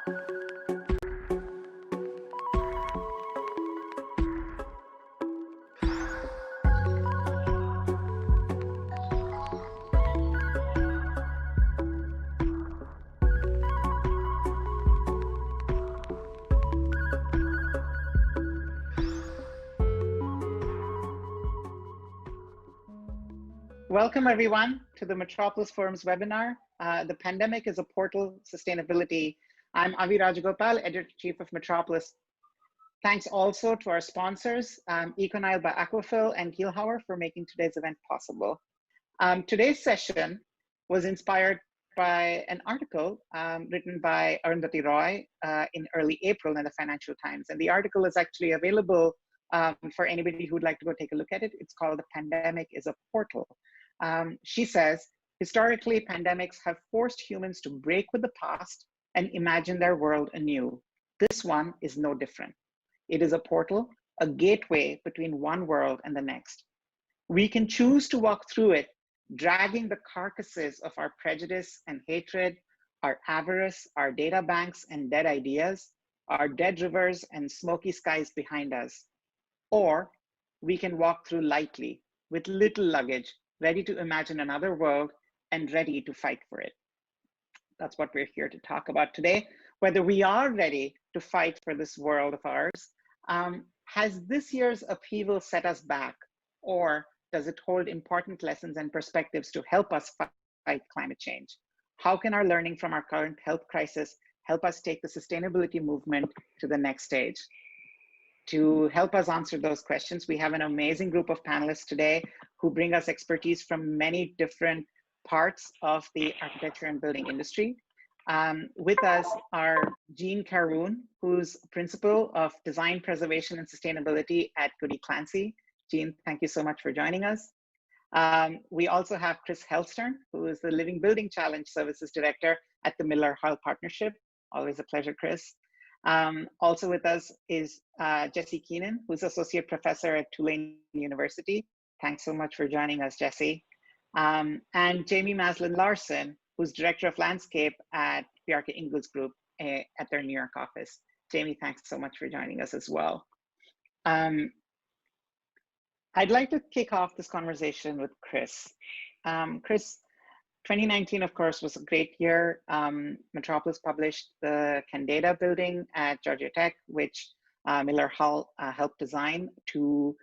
Welcome everyone to the Metropolis Forum's webinar, The Pandemic is a Portal Sustainability. I'm Avi Rajagopal, Editor-in-Chief of Metropolis. Thanks also to our sponsors, Econile by Aquafil and Kielhauer for making today's event possible. Today's session was inspired by an article written by Arundhati Roy in early April in the Financial Times. And the article is actually available for anybody who would like to go take a look at it. It's called The Pandemic is a Portal. She says, historically, pandemics have forced humans to break with the past and imagine their world anew. This one is no different. It is a portal, a gateway between one world and the next. We can choose to walk through it, dragging the carcasses of our prejudice and hatred, our avarice, our data banks and dead ideas, our dead rivers and smoky skies behind us. Or we can walk through lightly with little luggage, ready to imagine another world and ready to fight for it. That's what we're here to talk about today. Whether we are ready to fight for this world of ours, has this year's upheaval set us back, or does it hold important lessons and perspectives to help us fight climate change? How can our learning from our current health crisis help us take the sustainability movement to the next stage? To help us answer those questions, we have an amazing group of panelists today who bring us expertise from many different parts of the architecture and building industry. With us are Jean Caroon, who's Principal of Design Preservation and Sustainability at Goody Clancy. Jean, thank you so much for joining us. We also have Chris Helstern, who is the Living Building Challenge Services Director at the Miller-Hull Partnership. Always a pleasure, Chris. Also with us is Jesse Keenan, who's Associate Professor at Tulane University. Thanks so much for joining us, Jesse. And Jamie Maslin Larson, who's Director of Landscape at Bjarke Ingels Group at their New York office. Jamie, thanks so much for joining us as well. I'd like to kick off this conversation with Chris. Chris, 2019, of course, was a great year. Metropolis published the Candida building at Georgia Tech, which Miller-Hull helped design to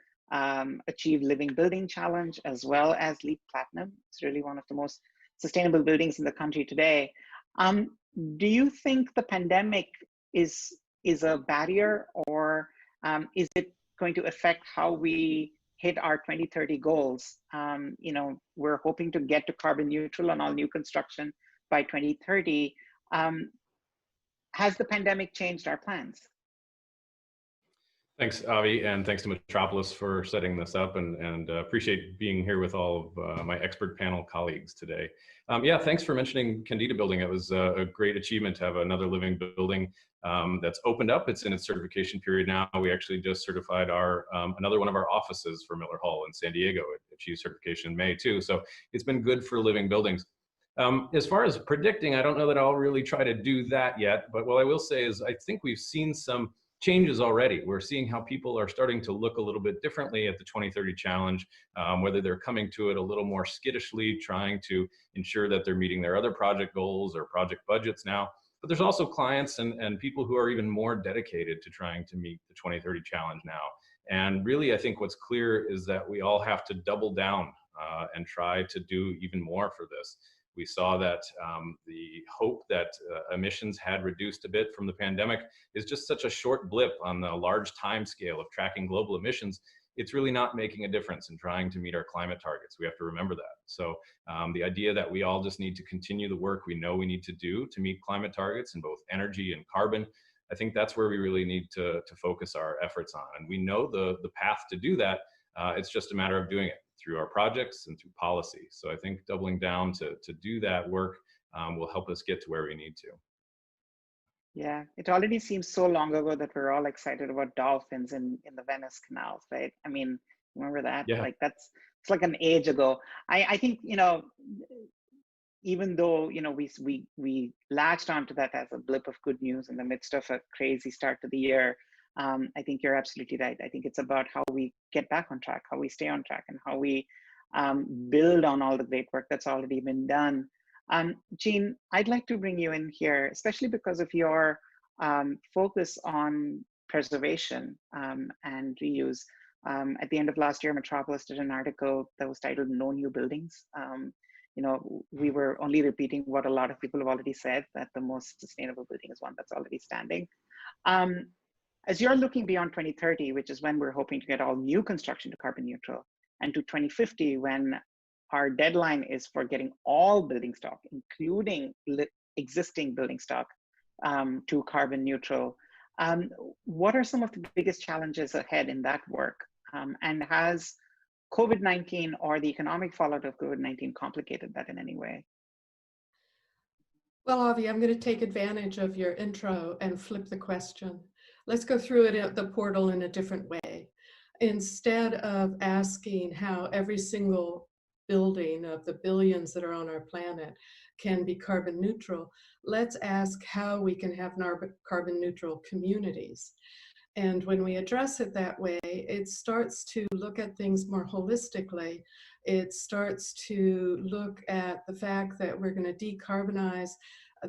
achieve Living Building Challenge as well as LEED Platinum. It's really one of the most sustainable buildings in the country today. Do you think the pandemic is a barrier, or is it going to affect how we hit our 2030 goals? You know, we're hoping to get to carbon neutral on all new construction by 2030. Has the pandemic changed our plans? Thanks, Avi, and thanks to Metropolis for setting this up, and appreciate being here with all of my expert panel colleagues today. Yeah, thanks for mentioning Candida building. It was a great achievement to have another living building that's opened up. It's in its certification period now. We actually just certified our another one of our offices for Miller-Hull in San Diego. It achieved certification in May too. So it's been good for living buildings. As far as predicting, I don't know that I'll really try to do that yet, but what I will say is I think we've seen some changes already. We're seeing how people are starting to look a little bit differently at the 2030 challenge, whether they're coming to it a little more skittishly, trying to ensure that they're meeting their other project goals or project budgets now. But there's also clients and people who are even more dedicated to trying to meet the 2030 challenge now. And really, I think what's clear is that we all have to double down and try to do even more for this. We saw that the hope that emissions had reduced a bit from the pandemic is just such a short blip on the large time scale of tracking global emissions. It's really not making a difference in trying to meet our climate targets. We have to remember that. So the idea that we all just need to continue the work we know we need to do to meet climate targets in both energy and carbon, I think that's where we really need to focus our efforts on. And we know the path to do that. It's just a matter of doing it through our projects and through policy. So I think doubling down to do that work will help us get to where we need to. Yeah, it already seems so long ago that we're all excited about dolphins in the Venice canals, right? I mean, remember that? Yeah. Like it's like an age ago. I think, you know, even though, you know, we latched onto that as a blip of good news in the midst of a crazy start to the year, I think you're absolutely right. I think it's about how we get back on track, how we stay on track, and how we build on all the great work that's already been done. Jean, I'd like to bring you in here, especially because of your focus on preservation and reuse. At the end of last year, Metropolis did an article that was titled "No New Buildings." You know, we were only repeating what a lot of people have already said, that the most sustainable building is one that's already standing. As you're looking beyond 2030, which is when we're hoping to get all new construction to carbon neutral, and to 2050, when our deadline is for getting all building stock, including existing building stock, to carbon neutral, what are some of the biggest challenges ahead in that work? And has COVID-19 or the economic fallout of COVID-19 complicated that in any way? Well, Avi, I'm going to take advantage of your intro and flip the question. Let's go through it at the portal in a different way. Instead of asking how every single building of the billions that are on our planet can be carbon neutral, let's ask how we can have carbon neutral communities. And when we address it that way, it starts to look at things more holistically. It starts to look at the fact that we're going to decarbonize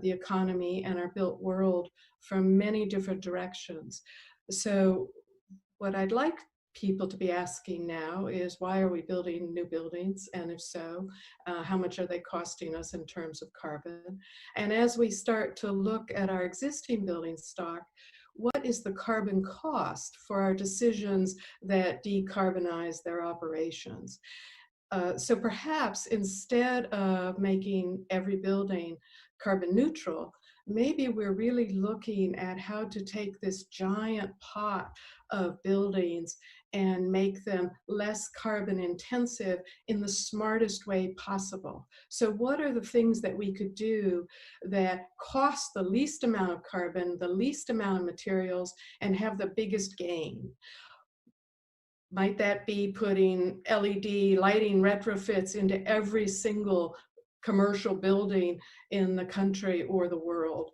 the economy and our built world from many different directions. So what I'd like people to be asking now is, why are we building new buildings? And if so, how much are they costing us in terms of carbon? And as we start to look at our existing building stock, what is the carbon cost for our decisions that decarbonize their operations? So perhaps instead of making every building carbon neutral, maybe we're really looking at how to take this giant pot of buildings and make them less carbon intensive in the smartest way possible. So what are the things that we could do that cost the least amount of carbon, the least amount of materials, and have the biggest gain? Might that be putting LED lighting retrofits into every single commercial building in the country or the world?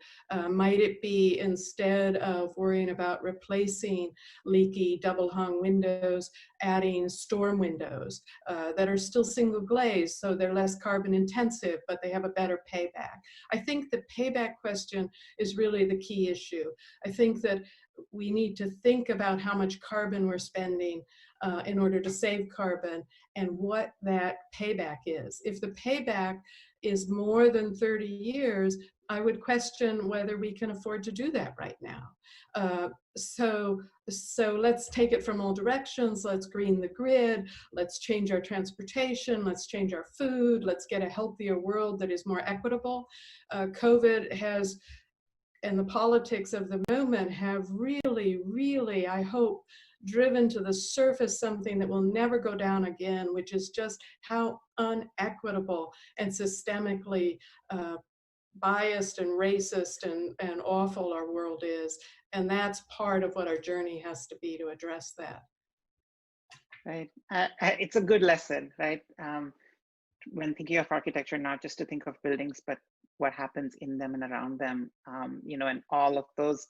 Might it be, instead of worrying about replacing leaky double hung windows, adding storm windows that are still single glazed, so they're less carbon intensive, but they have a better payback? I think the payback question is really the key issue. I think that we need to think about how much carbon we're spending in order to save carbon and what that payback is. If the payback is more than 30 years, I would question whether we can afford to do that right now. So let's take it from all directions. Let's green the grid. Let's change our transportation. Let's change our food. Let's get a healthier world that is more equitable. COVID has, and the politics of the moment have really, I hope, driven to the surface something that will never go down again, which is just how unequitable and systemically biased and racist and awful our world is. And that's part of what our journey has to be, to address that. Right. It's a good lesson, right? When thinking of architecture, not just to think of buildings, but what happens in them and around them, you know, and all of those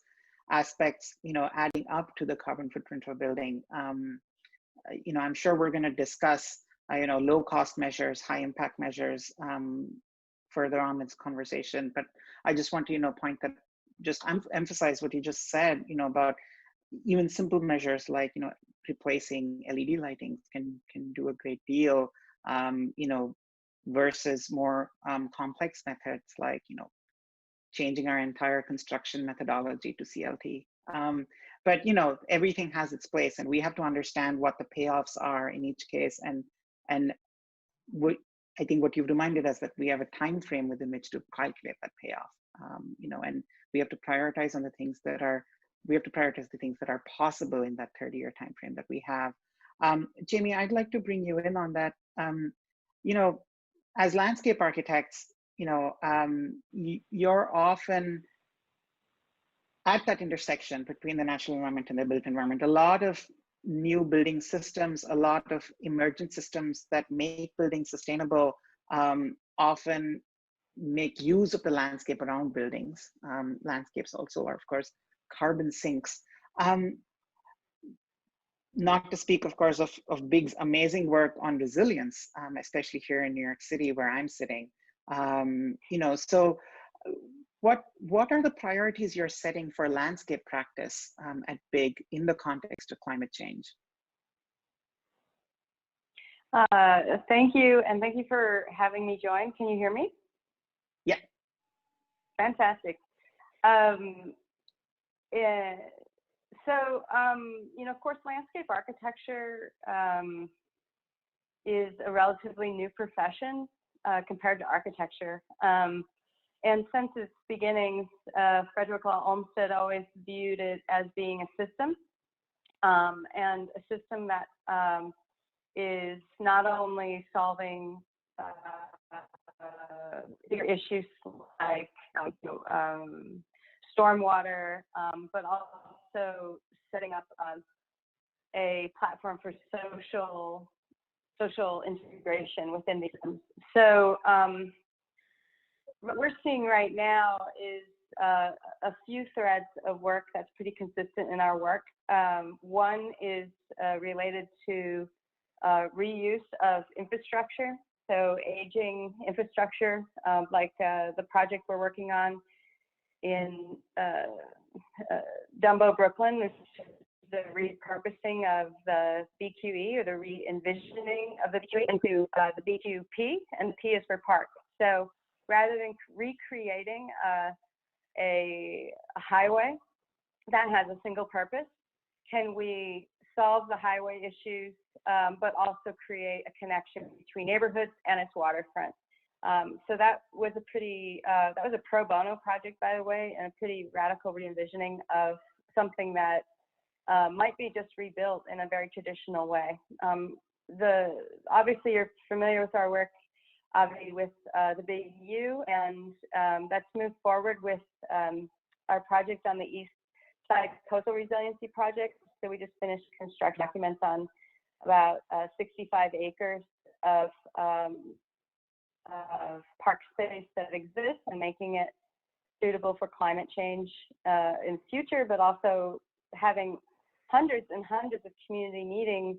aspects, you know, adding up to the carbon footprint of a building. You know, I'm sure we're going to discuss, you know, low cost measures, high impact measures further on in this conversation. But I just want to, you know, point that, just emphasize what you just said, you know, about even simple measures like, you know, replacing LED lighting can do a great deal, you know, versus more complex methods like, you know, changing our entire construction methodology to CLT. But, you know, everything has its place, and we have to understand what the payoffs are in each case. And what, I think what you've reminded us, that we have a time frame within which to calculate that payoff, you know, and we have to prioritize on the things that are, we have to prioritize the things that are possible in that 30-year time frame that we have. Jamie, I'd like to bring you in on that. You know, as landscape architects, you know, you're often at that intersection between the natural environment and the built environment. A lot of new building systems, a lot of emergent systems that make buildings sustainable often make use of the landscape around buildings. Landscapes also are, of course, carbon sinks. Not to speak, of course, of Big's amazing work on resilience, especially here in New York City, where I'm sitting. So what are the priorities you're setting for landscape practice at Big in the context of climate change? Thank you, and thank you for having me join. Can you hear me? Yeah. Fantastic. Of course, landscape architecture is a relatively new profession compared to architecture. And since its beginnings, Frederick Law Olmsted always viewed it as being a system, and a system that is not only solving bigger issues like stormwater, but also setting up a platform for social integration within these systems. So what we're seeing right now is a few threads of work that's pretty consistent in our work. One is related to reuse of infrastructure, so aging infrastructure, like the project we're working on in Dumbo, Brooklyn, which is the repurposing of the BQE, or the re-envisioning of the BQE into the BQP, and the P is for park. So rather than recreating a highway that has a single purpose, can we solve the highway issues, but also create a connection between neighborhoods and its waterfront? So that was a pretty, that was a pro bono project, by the way, and a pretty radical re-envisioning of something that might be just rebuilt in a very traditional way. Obviously you're familiar with our work, Avi, with the Big U, and that's moved forward with our project on the east side coastal resiliency project. So we just finished construction documents on about 65 acres of park space that exists, and making it suitable for climate change in future, but also having hundreds and hundreds of community meetings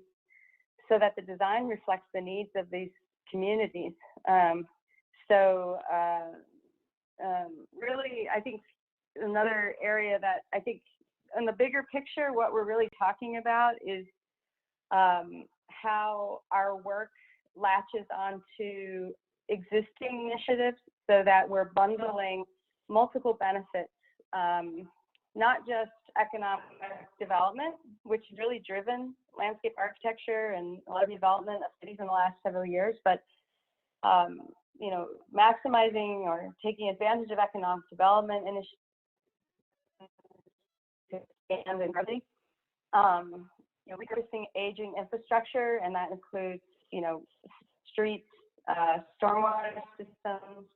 so that the design reflects the needs of these communities. Really, I think another area that I think in the bigger picture, what we're really talking about is how our work latches onto existing initiatives so that we're bundling multiple benefits, not just economic development, which has really driven landscape architecture and a lot of development of cities in the last several years, but maximizing or taking advantage of economic development initiatives to expand and grow. Repurposing aging infrastructure, and that includes, streets, stormwater systems,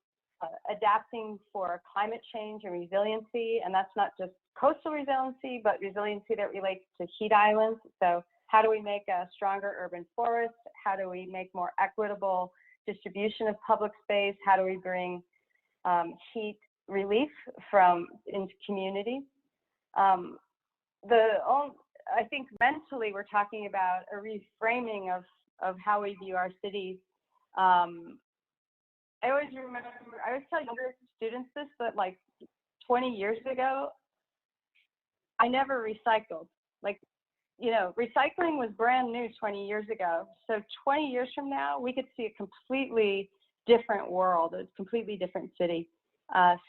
adapting for climate change and resiliency, and that's not just coastal resiliency, but resiliency that relates to heat islands. So how do we make a stronger urban forest? How do we make more equitable distribution of public space? How do we bring heat relief into communities? I think mentally we're talking about a reframing of how we view our cities. I always tell younger students this, but like 20 years ago, I never recycled. Recycling was brand new 20 years ago. So 20 years from now, we could see a completely different world, a completely different city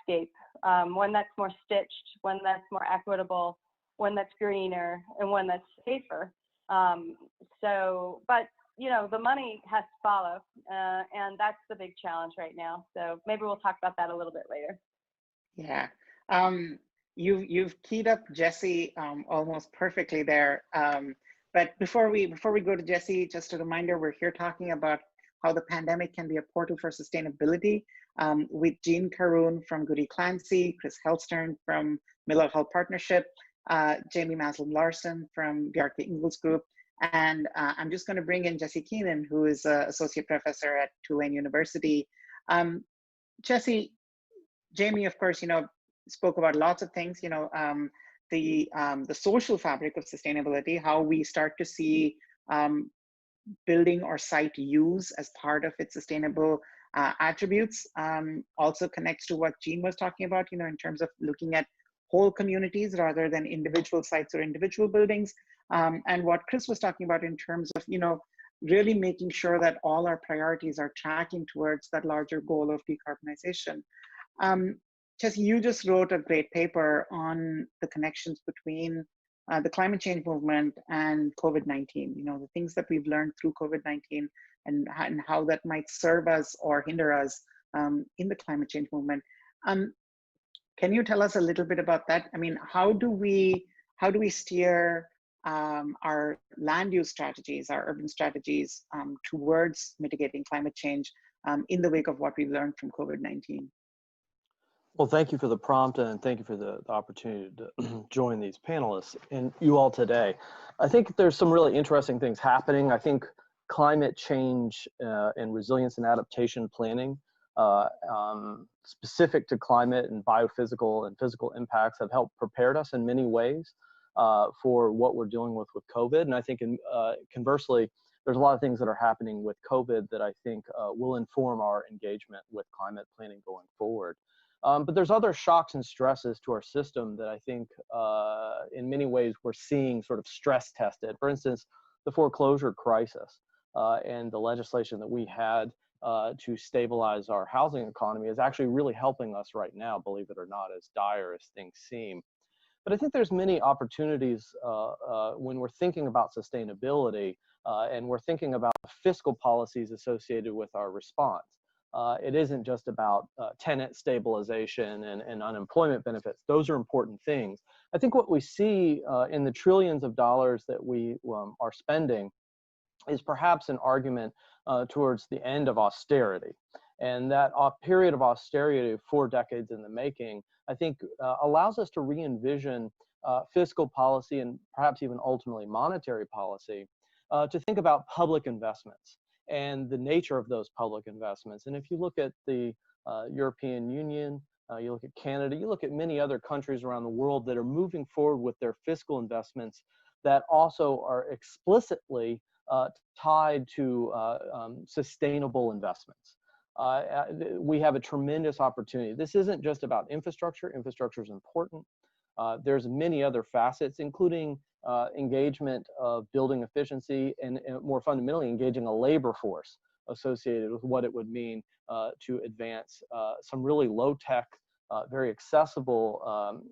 scape, one that's more stitched, one that's more equitable, one that's greener, and one that's safer. But the money has to follow, and that's the big challenge right now. So maybe we'll talk about that a little bit later. Yeah, you've keyed up Jesse almost perfectly there. But before we go to Jesse, just a reminder, we're here talking about how the pandemic can be a portal for sustainability with Jean Caroon from Goody Clancy, Chris Helstern from Miller Health Partnership, Jamie Maslin-Larson from Bjarke Ingels Group, and I'm just going to bring in Jesse Keenan, who is an associate professor at Tulane University. Jesse, Jamie, of course, spoke about lots of things, the social fabric of sustainability, how we start to see building or site use as part of its sustainable attributes, also connects to what Jean was talking about, in terms of looking at whole communities rather than individual sites or individual buildings, and what Chris was talking about in terms of, really making sure that all our priorities are tracking towards that larger goal of decarbonization. Jesse, you just wrote a great paper on the connections between the climate change movement and COVID-19, the things that we've learned through COVID-19 and how that might serve us or hinder us in the climate change movement. Can you tell us a little bit about that? I mean, how do we steer our land use strategies, our urban strategies towards mitigating climate change in the wake of what we've learned from COVID-19? Well, thank you for the prompt, and thank you for the opportunity to join these panelists and you all today. I think there's some really interesting things happening. I think climate change and resilience and adaptation planning specific to climate and biophysical and physical impacts have helped prepare us in many ways for what we're dealing with COVID. And I think conversely, there's a lot of things that are happening with COVID that I think will inform our engagement with climate planning going forward. But there's other shocks and stresses to our system that I think in many ways we're seeing sort of stress tested. For instance, the foreclosure crisis and the legislation that we had to stabilize our housing economy is actually really helping us right now, believe it or not, as dire as things seem. But I think there's many opportunities when we're thinking about sustainability and we're thinking about fiscal policies associated with our response. It isn't just about tenant stabilization and unemployment benefits. Those are important things. I think what we see in the trillions of dollars that we are spending is perhaps an argument towards the end of austerity. And that period of austerity, 4 decades in the making, I think allows us to re-envision fiscal policy and perhaps even ultimately monetary policy to think about public investments and the nature of those public investments. And if you look at the European Union, you look at Canada, you look at many other countries around the world that are moving forward with their fiscal investments that also are explicitly tied to sustainable investments. We have a tremendous opportunity. This isn't just about infrastructure. Infrastructure is important. There's many other facets, including engagement of building efficiency and more fundamentally engaging a labor force associated with what it would mean to advance some really low-tech, very accessible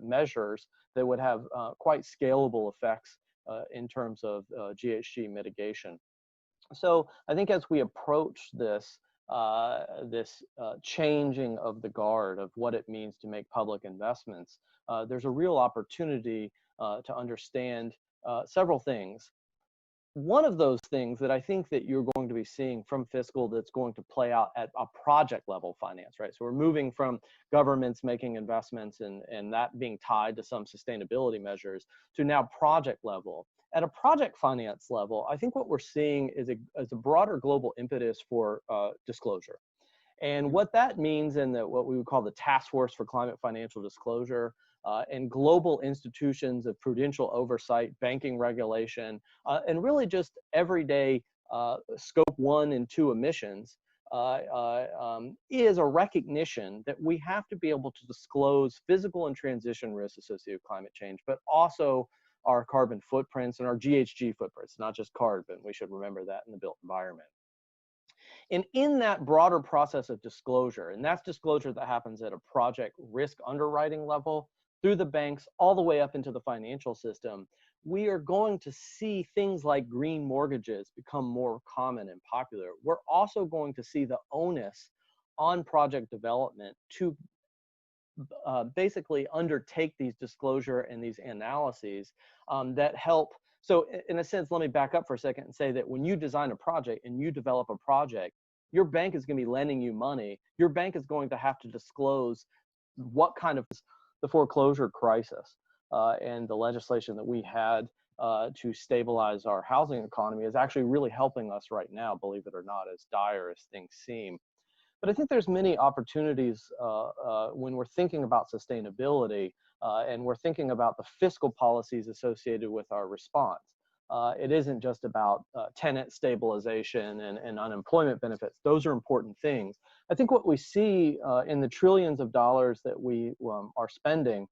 measures that would have quite scalable effects in terms of GHG mitigation. So I think as we approach this, changing of the guard of what it means to make public investments, there's a real opportunity to understand several things. One of those things that I think that you're going to be seeing from fiscal that's going to play out at a project level finance, right? So we're moving from governments making investments and that being tied to some sustainability measures to now project level. At a project finance level, I think what we're seeing is a broader global impetus for disclosure. And what that means in what we would call the Task Force for Climate Financial Disclosure and global institutions of prudential oversight, banking regulation, and really just everyday scope 1 and 2 emissions is a recognition that we have to be able to disclose physical and transition risks associated with climate change, but also our carbon footprints and our GHG footprints, not just carbon. We should remember that in the built environment. And in that broader process of disclosure, and that's disclosure that happens at a project risk underwriting level, through the banks, all the way up into the financial system, we are going to see things like green mortgages become more common and popular. We're also going to see the onus on project development to basically undertake these disclosure and these analyses that help. So in a sense, let me back up for a second and say that when you design a project and you develop a project, your bank is going to be lending you money. Your bank is going to have to disclose what kind of the foreclosure crisis and the legislation that we had to stabilize our housing economy is actually really helping us right now, believe it or not, as dire as things seem. But I think there's many opportunities when we're thinking about sustainability and we're thinking about the fiscal policies associated with our response. It isn't just about tenant stabilization and unemployment benefits. Those are important things. I think what we see in the trillions of dollars that we are spending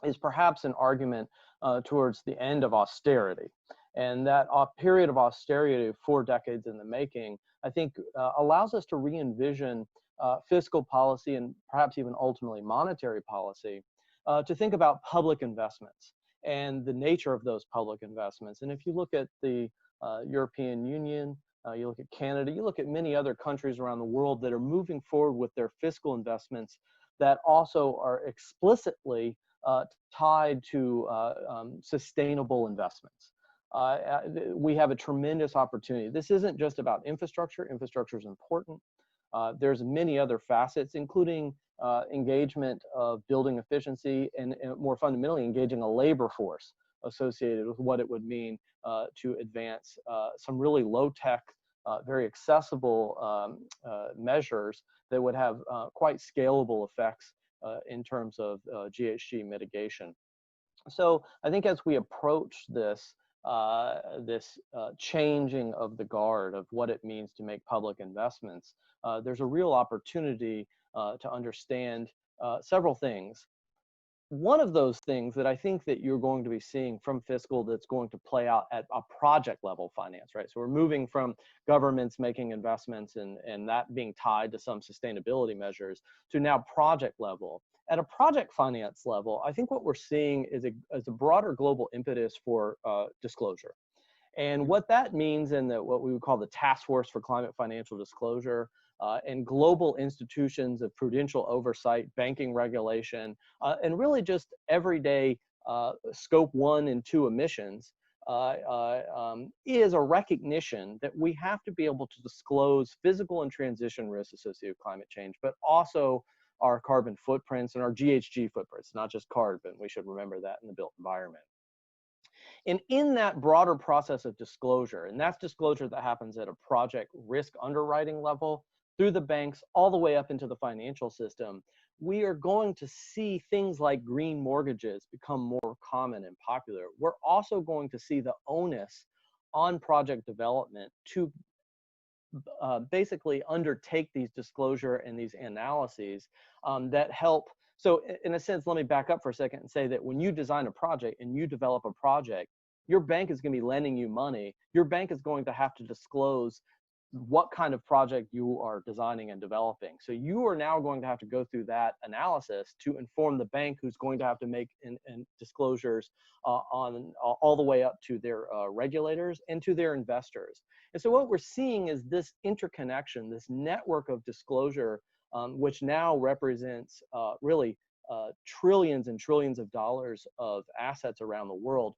is perhaps an argument towards the end of austerity. And that period of austerity of 4 decades in the making, I think allows us to re-envision fiscal policy and perhaps even ultimately monetary policy to think about public investments and the nature of those public investments. And if you look at the European Union, you look at Canada, you look at many other countries around the world that are moving forward with their fiscal investments that also are explicitly tied to sustainable investments. We have a tremendous opportunity. This isn't just about infrastructure. Infrastructure is important. There's many other facets, including engagement of building efficiency and more fundamentally engaging a labor force associated with what it would mean to advance some really low-tech, very accessible measures that would have quite scalable effects in terms of GHG mitigation. So I think as we approach this, changing of the guard of what it means to make public investments, there's a real opportunity to understand several things. One of those things that I think that you're going to be seeing from fiscal that's going to play out at a project level finance, right? So we're moving from governments making investments and that being tied to some sustainability measures to now project level. At a project finance level, I think what we're seeing is a broader global impetus for disclosure. And what that means in what we would call the Task Force for Climate Financial Disclosure and global institutions of prudential oversight, banking regulation, and really just everyday scope 1 and 2 emissions is a recognition that we have to be able to disclose physical and transition risks associated with climate change, but also our carbon footprints and our GHG footprints, not just carbon. We should remember that in the built environment. And in that broader process of disclosure, and that's disclosure that happens at a project risk underwriting level, through the banks, all the way up into the financial system, we are going to see things like green mortgages become more common and popular. We're also going to see the onus on project development to basically undertake these disclosure and these analyses that help. So in a sense, let me back up for a second and say that when you design a project and you develop a project, your bank is going to be lending you money. Your bank is going to have to disclose what kind of project you are designing and developing. So you are now going to have to go through that analysis to inform the bank, who's going to have to make disclosures on all the way up to their regulators and to their investors. And so what we're seeing is this interconnection, this network of disclosure, which now represents really trillions and trillions of dollars of assets around the world,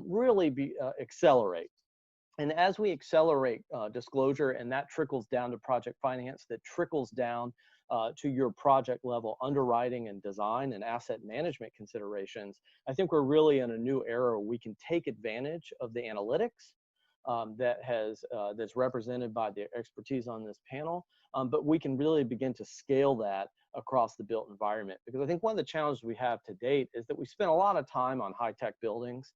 really accelerate. And as we accelerate disclosure, and that trickles down to project finance, that trickles down to your project level underwriting and design and asset management considerations, I think we're really in a new era where we can take advantage of the analytics that's represented by the expertise on this panel, but we can really begin to scale that across the built environment. Because I think one of the challenges we have to date is that we spend a lot of time on high-tech buildings,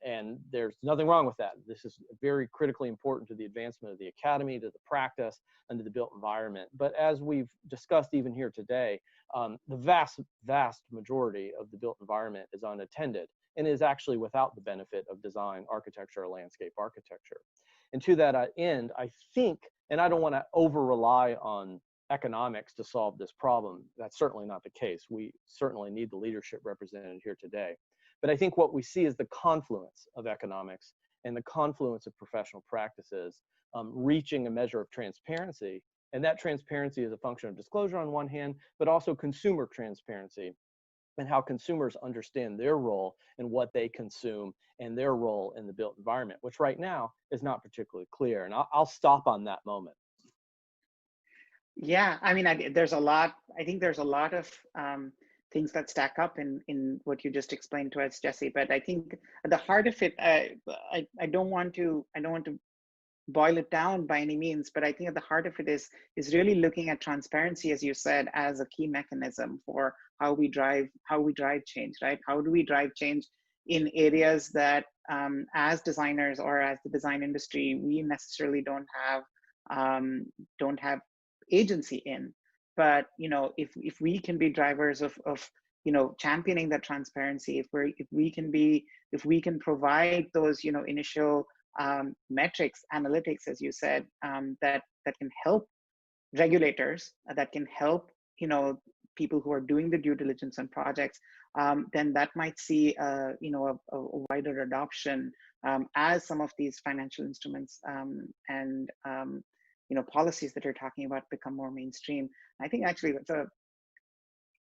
and there's nothing wrong with that. This is very critically important to the advancement of the academy, to the practice, and to the built environment. But as we've discussed even here today, the vast majority of the built environment is unattended and is actually without the benefit of design, architecture, or landscape architecture. And to that end, I think, and I don't want to over-rely on economics to solve this problem. That's certainly not the case. We certainly need the leadership represented here today. But I think what we see is the confluence of economics and the confluence of professional practices reaching a measure of transparency. And that transparency is a function of disclosure on one hand, but also consumer transparency and how consumers understand their role in what they consume and their role in the built environment, which right now is not particularly clear. And I'll stop on that moment. Yeah, I mean, I think there's a lot of things that stack up in what you just explained to us, Jesse. But I think at the heart of it, I don't want to boil it down by any means, but I think at the heart of it is really looking at transparency, as you said, as a key mechanism for how we drive change, right? How do we drive change in areas that as designers or as the design industry, we necessarily don't have agency in. But if we can be drivers of championing that transparency, if we can provide those initial metrics, analytics, as you said, that can help regulators, that can help people who are doing the due diligence on projects, then that might see a wider adoption as some of these financial instruments and policies that you're talking about become more mainstream. I think actually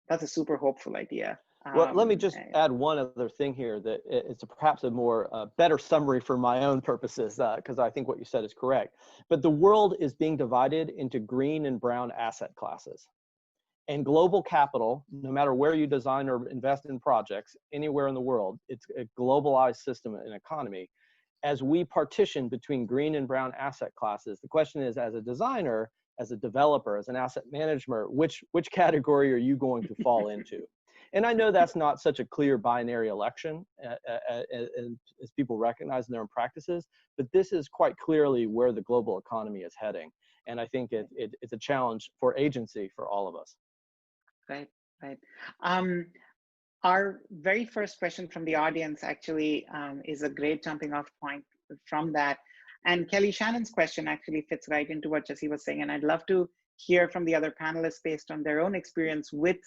that's a super hopeful idea. Well, let me just add one other thing here that it's perhaps a more better summary for my own purposes, because I think what you said is correct. But the world is being divided into green and brown asset classes. And global capital, no matter where you design or invest in projects, anywhere in the world, it's a globalized system and economy. As we partition between green and brown asset classes, the question is, as a designer, as a developer, as an asset manager, which category are you going to fall into? And I know that's not such a clear binary election as people recognize in their own practices, but this is quite clearly where the global economy is heading. And I think it's a challenge for agency for all of us. Right. Our very first question from the audience actually is a great jumping off point from that. And Kelly Shannon's question actually fits right into what Jesse was saying. And I'd love to hear from the other panelists based on their own experience with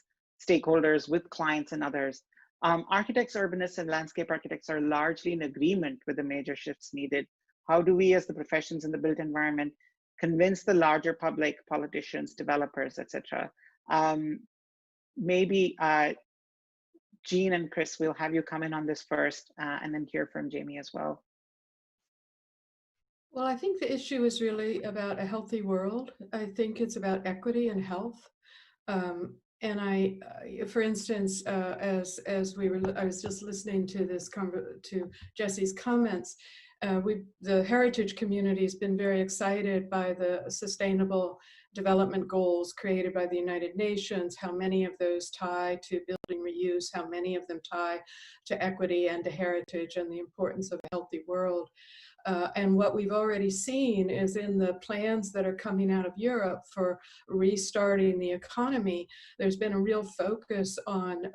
stakeholders, with clients and others. Architects, urbanists, and landscape architects are largely in agreement with the major shifts needed. How do we as the professions in the built environment convince the larger public, politicians, developers, etc.? Maybe Jean and Chris, we'll have you come in on this first and then hear from Jamie as well. Well, I think the issue is really about a healthy world. I think it's about equity and health. And for instance, I was just listening to to Jesse's comments. The heritage community has been very excited by the sustainable development goals created by the United Nations, how many of those tie to building reuse, how many of them tie to equity and to heritage and the importance of a healthy world. And what we've already seen is in the plans that are coming out of Europe for restarting the economy, there's been a real focus on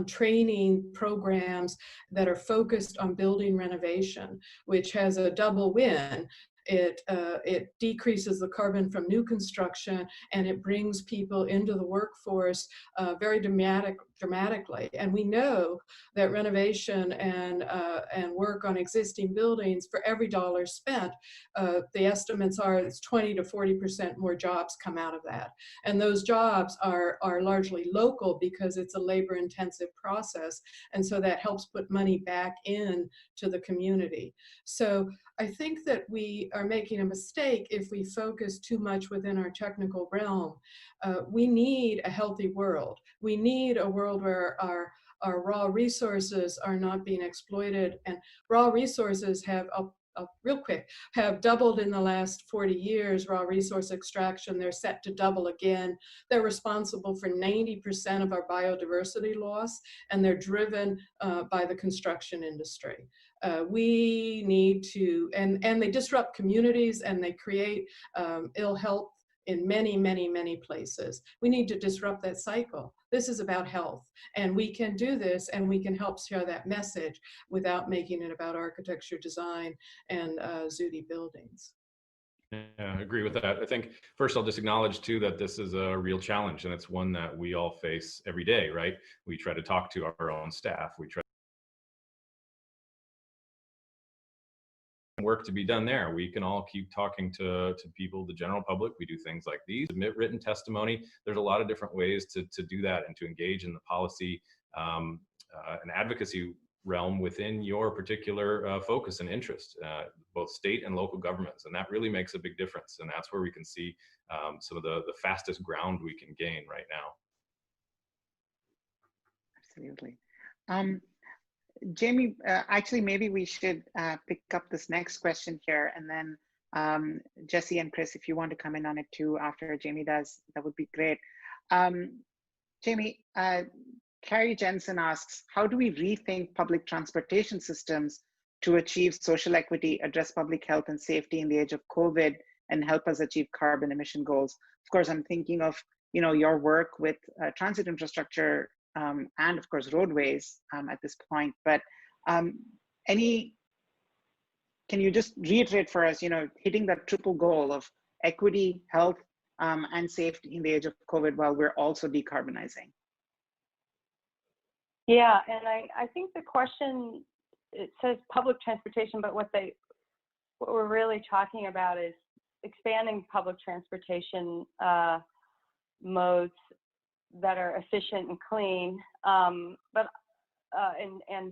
training programs that are focused on building renovation, which has a double win. It decreases the carbon from new construction, and it brings people into the workforce very dramatically. And we know that renovation and work on existing buildings, for every dollar spent, the estimates are it's 20 to 40% more jobs come out of that. And those jobs are largely local because it's a labor-intensive process. And so that helps put money back in to the community. So I think that we are making a mistake if we focus too much within our technical realm. We need a healthy world. We need a world where our raw resources are not being exploited, and raw resources have have doubled in the last 40 years, raw resource extraction. They're set to double again. They're responsible for 90% of our biodiversity loss, and they're driven by the construction industry. We need to, and they disrupt communities, and they create ill health in many, many, many places. We need to disrupt that cycle. This is about health, and we can do this, and we can help share that message without making it about architecture, design, and zooty buildings. Yeah, I agree with that. I think first I'll just acknowledge too that this is a real challenge, and it's one that we all face every day, right? We try to talk to our own staff. We try work to be done there. We can all keep talking to people, the general public. We do things like these, submit written testimony. There's a lot of different ways to do that and to engage in the policy and advocacy realm within your particular focus and interest, both state and local governments. And that really makes a big difference. And that's where we can see some of the fastest ground we can gain right now. Absolutely. Jamie, actually, maybe we should pick up this next question here, and then Jesse and Chris, if you want to come in on it too after Jamie does, that would be great. Jamie, Carrie Jensen asks, how do we rethink public transportation systems to achieve social equity, address public health and safety in the age of COVID, and help us achieve carbon emission goals? Of course, I'm thinking of your work with transit infrastructure and of course roadways at this point. But can you just reiterate for us, hitting that triple goal of equity, health, and safety in the age of COVID while we're also decarbonizing? Yeah, and I think the question, it says public transportation, but what we're really talking about is expanding public transportation modes that are efficient and clean, and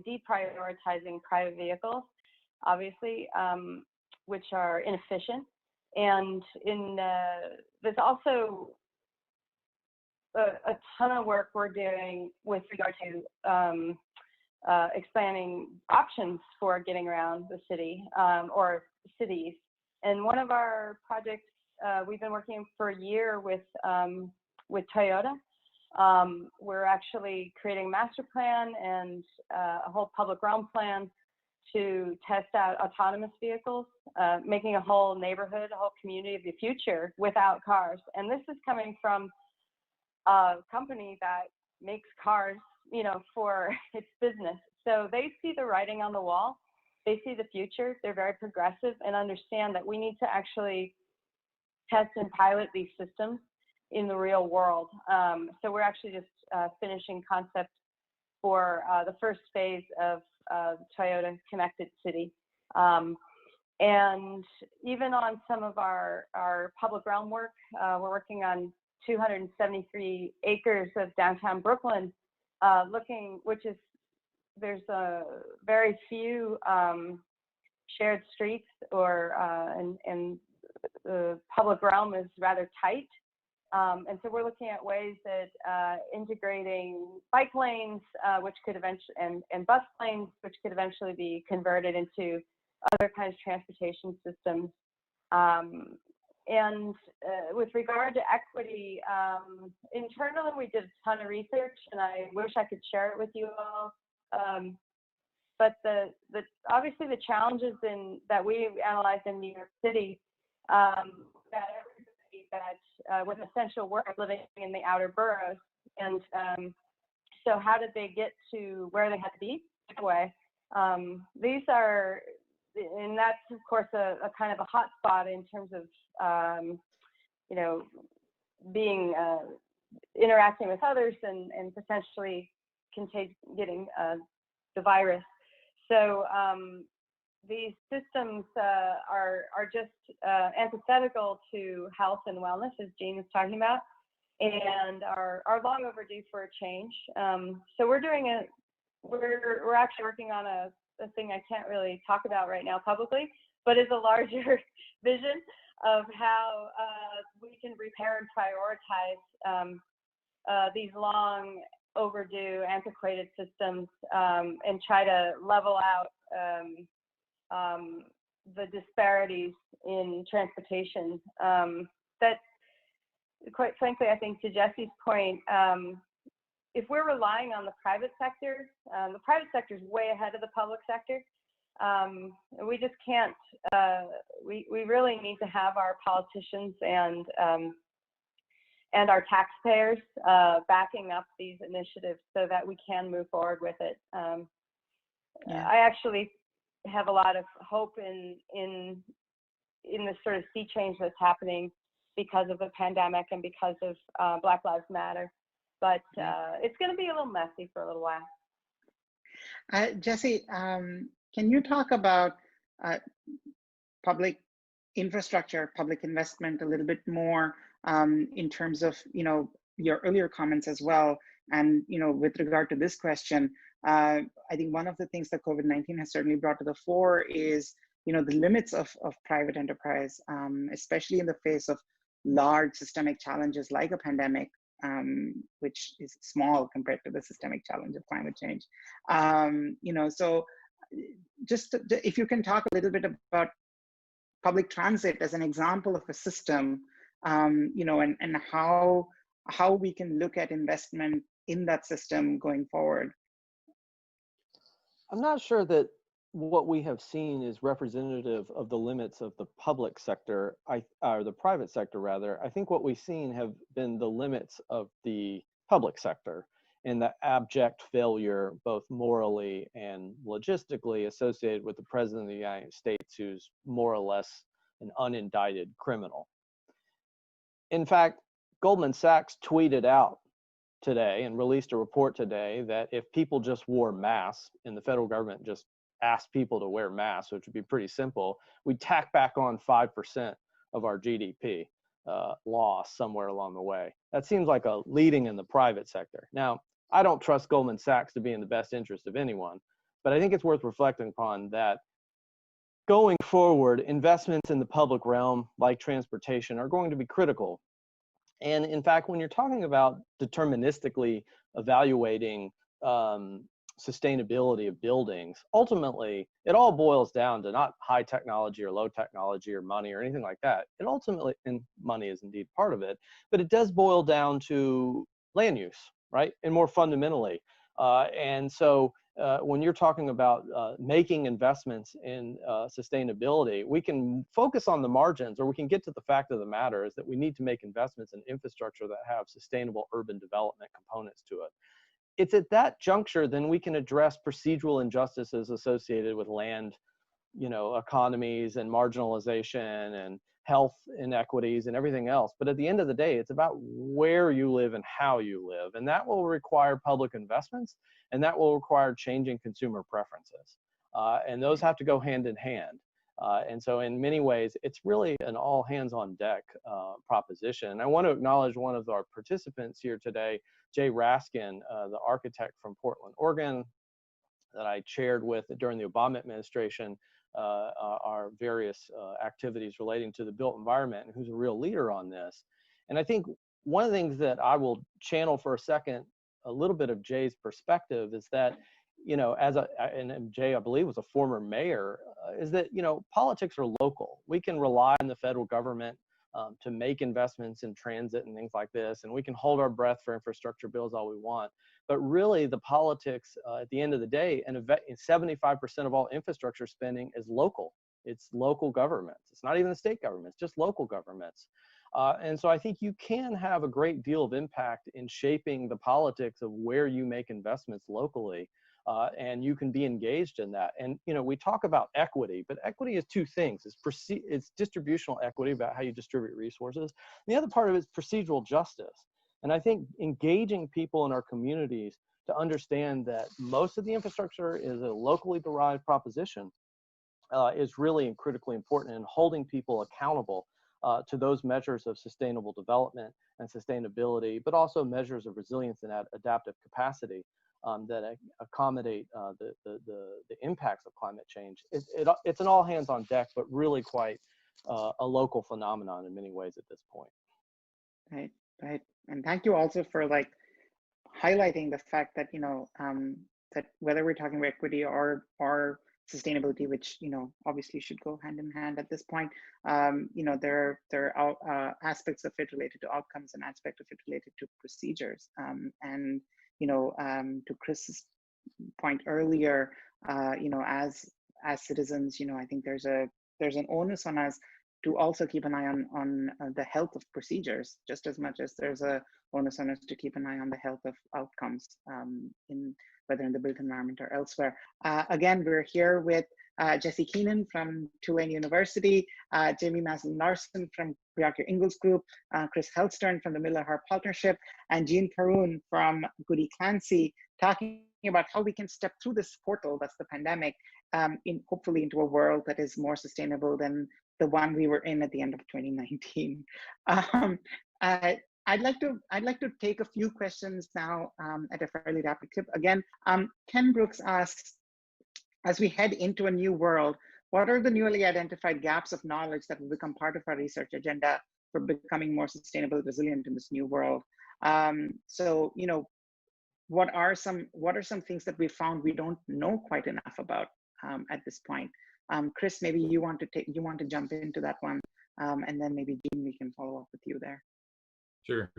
deprioritizing private vehicles, obviously, which are inefficient. And there's also a ton of work we're doing with regard to expanding options for getting around the city or cities. And one of our projects, we've been working for a year with Toyota. We're actually creating a master plan and a whole public realm plan to test out autonomous vehicles, making a whole neighborhood, a whole community of the future without cars. And this is coming from a company that makes cars, for its business. So they see the writing on the wall. They see the future. They're very progressive and understand that we need to actually test and pilot these systems in the real world. So we're actually just finishing concept for the first phase of Toyota Connected City. And even on some of our public realm work, we're working on 273 acres of downtown Brooklyn, there's very few shared streets and the public realm is rather tight. And so we're looking at ways that integrating bike lanes, which could eventually, and bus lanes, which could eventually be converted into other kinds of transportation systems. And with regard to equity, internally we did a ton of research, and I wish I could share it with you all. But obviously the challenges that we analyzed in New York City, that everybody that with essential work living in the outer boroughs, and so how did they get to where they had to be? These are, and that's of course a kind of a hot spot in terms of being interacting with others and potentially getting the virus. So these systems are just antithetical to health and wellness, as Jean was talking about, and are long overdue for a change. So we're actually working on a thing I can't really talk about right now publicly, but is a larger vision of how we can repair and prioritize these long overdue antiquated systems and try to level out the disparities in transportation. That, quite frankly, I think to Jesse's point, if we're relying on the private sector is way ahead of the public sector. We just can't, we really need to have our politicians and our taxpayers backing up these initiatives so that we can move forward with it. I actually have a lot of hope in the sort of sea change that's happening because of the pandemic and because of Black Lives Matter. But it's going to be a little messy for a little while. Jesse, can you talk about public infrastructure, public investment a little bit more in terms of your earlier comments as well, and with regard to this question, I think one of the things that COVID-19 has certainly brought to the fore is the limits of private enterprise, especially in the face of large systemic challenges like a pandemic. which is small compared to the systemic challenge of climate change. So just if you can talk a little bit about public transit as an example of a system, and how we can look at investment in that system going forward. I'm not sure that what we have seen is representative of the limits of the public sector, or the private sector rather. I think what we've seen have been the limits of the public sector and the abject failure, both morally and logistically, associated with the President of the United States, who's more or less an unindicted criminal. In fact, Goldman Sachs tweeted out today and released a report today that if people just wore masks and the federal government just asked people to wear masks, which would be pretty simple, we'd tack back on 5% of our GDP loss somewhere along the way. That seems like a leading in the private sector. Now, I don't trust Goldman Sachs to be in the best interest of anyone, but I think it's worth reflecting upon that going forward, investments in the public realm, like transportation, are going to be critical. And in fact, when you're talking about deterministically evaluating sustainability of buildings, ultimately, it all boils down to not high technology or low technology or money or anything like that. It ultimately, and money is indeed part of it, but it does boil down to land use, right? And more fundamentally. And so when you're talking about making investments in sustainability, we can focus on the margins, or we can get to the fact of the matter is that we need to make investments in infrastructure that have sustainable urban development components to it. It's at that juncture then we can address procedural injustices associated with land, economies and marginalization and health inequities and everything else. But at the end of the day, it's about where you live and how you live. And that will require public investments, and that will require changing consumer preferences. And those have to go hand in hand. And so in many ways, it's really an all hands on deck proposition. I want to acknowledge one of our participants here today, Jay Raskin, the architect from Portland, Oregon, that I chaired with during the Obama administration, our various activities relating to the built environment, and who's a real leader on this. And I think one of the things that I will channel for a second, a little bit of Jay's perspective, is that, and Jay, I believe, was a former mayor, is that, politics are local. We can rely on the federal government to make investments in transit and things like this, and we can hold our breath for infrastructure bills all we want. But really, the politics at the end of the day, and 75% of all infrastructure spending is local. It's local governments. It's not even the state governments, just local governments. And so I think you can have a great deal of impact in shaping the politics of where you make investments locally. And you can be engaged in that. And, we talk about equity, but equity is two things. It's distributional equity, about how you distribute resources. And the other part of it is procedural justice. And I think engaging people in our communities to understand that most of the infrastructure is a locally derived proposition is really and critically important in holding people accountable to those measures of sustainable development and sustainability, but also measures of resilience and adaptive capacity that accommodate the impacts of climate change. It's an all hands on deck, but really quite a local phenomenon in many ways at this point. Right. And thank you also for highlighting the fact that, that whether we're talking about equity or sustainability, which, obviously should go hand in hand at this point, there are aspects of it related to outcomes and aspects of it related to procedures. And to Chris's point earlier, as citizens, I think there's an onus on us to also keep an eye on the health of procedures, just as much as there's a onus on us to keep an eye on the health of outcomes, whether in the built environment or elsewhere. Again, we're here with Jesse Keenan from Tulane University, Jamie Maslin-Larson from Bjarke Ingels Group, Chris Helstern from the Miller-Harp Partnership, and Jean Perun from Goody Clancy, talking about how we can step through this portal, that's the pandemic, hopefully into a world that is more sustainable than the one we were in at the end of 2019. I'd like to take a few questions now at a fairly rapid clip. Again, Ken Brooks asks, as we head into a new world, what are the newly identified gaps of knowledge that will become part of our research agenda for becoming more sustainable, resilient in this new world? So, you know, what are some things that we found we don't know quite enough about at this point? Chris, maybe you want to jump into that one, and then maybe Jean, we can follow up with you there. Sure.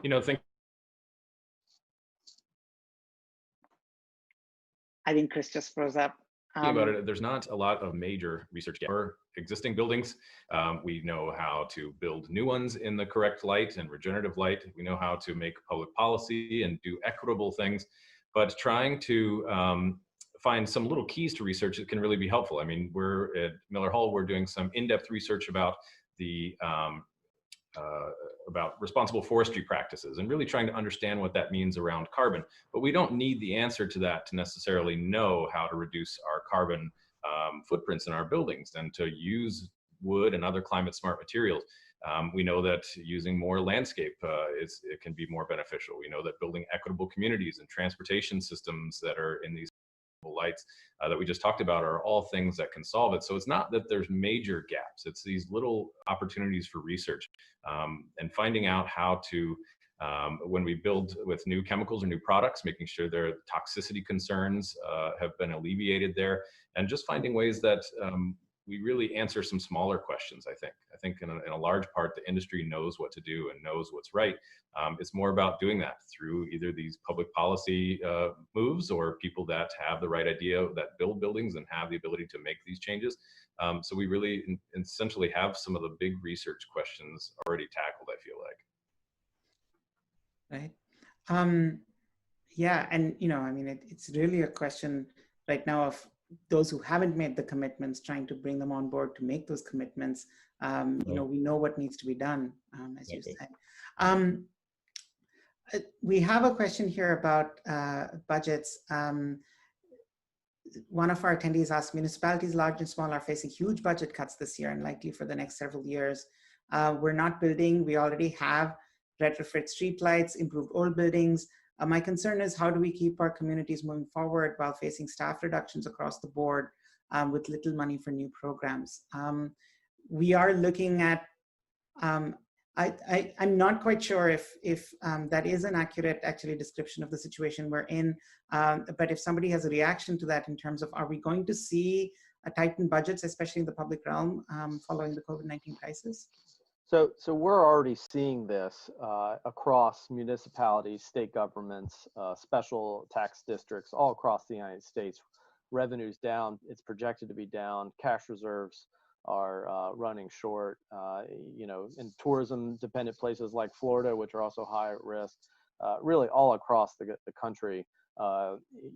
You know, I think Chris just froze up. About it, there's not a lot of major research yet for existing buildings. We know how to build new ones in the correct light and regenerative light. We know how to make public policy and do equitable things, but trying to find some little keys to research that can really be helpful. I mean, we're at Miller Hall, we're doing some in-depth research about the about responsible forestry practices and really trying to understand what that means around carbon. But we don't need the answer to that to necessarily know how to reduce our carbon footprints in our buildings and to use wood and other climate smart materials. We know that using more landscape it can be more beneficial. We know that building equitable communities and transportation systems that are in these lights that we just talked about are all things that can solve it. So it's not that there's major gaps, it's these little opportunities for research and finding out how to, when we build with new chemicals or new products, making sure their toxicity concerns have been alleviated there, and just finding ways that we really answer some smaller questions. I think in a large part, the industry knows what to do and knows what's right. It's more about doing that through either these public policy moves or people that have the right idea that build buildings and have the ability to make these changes. So we really essentially have some of the big research questions already tackled, I feel like. Right. Yeah, and you know, I mean, it's really a question right now of those who haven't made the commitments, trying to bring them on board to make those commitments. You know, we know what needs to be done, as you said. We have a question here about budgets. One of our attendees asked, municipalities large and small are facing huge budget cuts this year and likely for the next several years. We're not building, we already have retrofit streetlights, improved old buildings. My concern is, how do we keep our communities moving forward while facing staff reductions across the board with little money for new programs? We are looking at, I'm not quite sure if that is an accurate description of the situation we're in, but if somebody has a reaction to that in terms of, are we going to see a tightened budgets, especially in the public realm, following the COVID-19 crisis? So we're already seeing this across municipalities, state governments, special tax districts, all across the United States. Revenue's down, it's projected to be down, cash reserves are running short, you know, in tourism dependent places like Florida, which are also high at risk, really all across the country.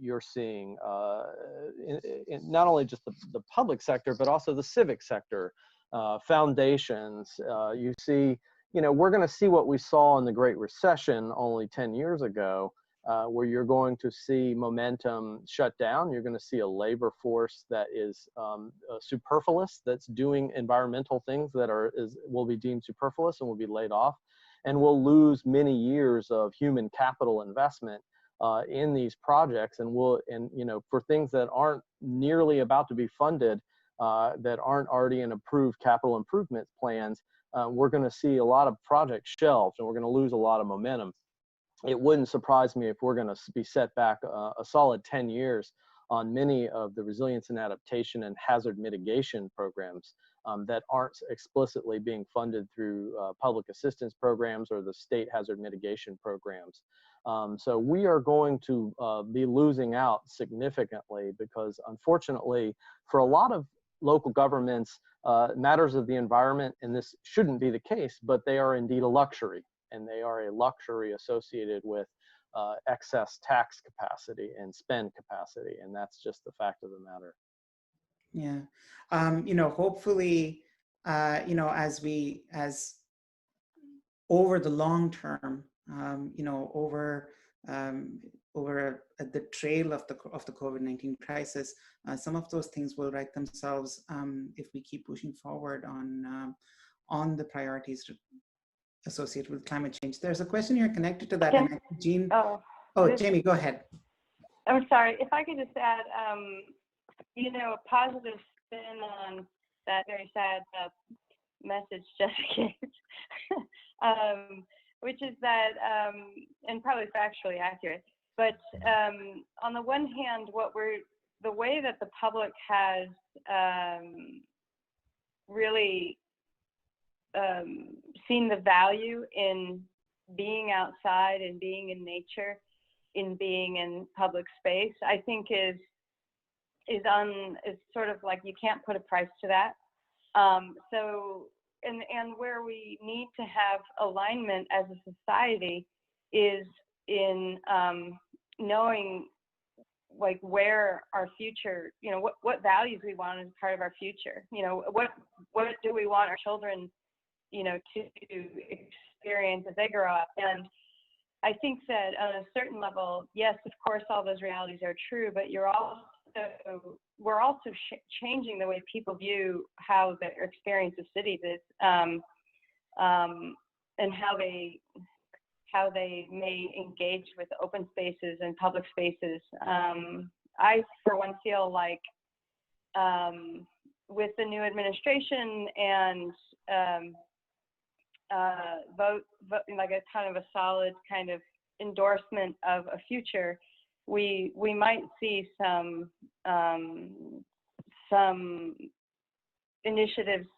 You're seeing in not only just the public sector, but also the civic sector, foundations. You see, you know, we're going to see what we saw in the Great Recession only 10 years ago, where you're going to see momentum shut down. You're going to see a labor force that is superfluous, that's doing environmental things that will be deemed superfluous and will be laid off, and we'll lose many years of human capital investment in these projects, and you know, for things that aren't nearly about to be funded, that aren't already in approved capital improvement plans, we're going to see a lot of projects shelved, and we're going to lose a lot of momentum. It wouldn't surprise me if we're going to be set back a solid 10 years on many of the resilience and adaptation and hazard mitigation programs that aren't explicitly being funded through public assistance programs or the state hazard mitigation programs. So we are going to be losing out significantly, because unfortunately, for a lot of local governments, matters of the environment, and this shouldn't be the case, but they are indeed a luxury, and they are a luxury associated with excess tax capacity and spend capacity, and that's just the fact of the matter. Yeah, you know, hopefully, you know, as over the long term, you know, over the trail of the COVID-19 crisis, some of those things will right themselves if we keep pushing forward on the priorities associated with climate change. There's a question here connected to that. And Jean, Jamie, go ahead. I'm sorry, if I could just add, you know, a positive spin on that very sad message Jessica gave. which is that, and probably factually accurate, but on the one hand, the way that the public has really seen the value in being outside and being in nature, in being in public space, I think is sort of like, you can't put a price to that. So, and where we need to have alignment as a society is in knowing like where our future, you know, what values we want as part of our future, you know, what do we want our children, you know, to experience as they grow up. And I think that on a certain level, yes, of course, all those realities are true, but we're also changing the way people view how their experience of cities is, and how they may engage with open spaces and public spaces. I, for one, feel like with the new administration and vote like a kind of a solid kind of endorsement of a future, we might see some initiatives,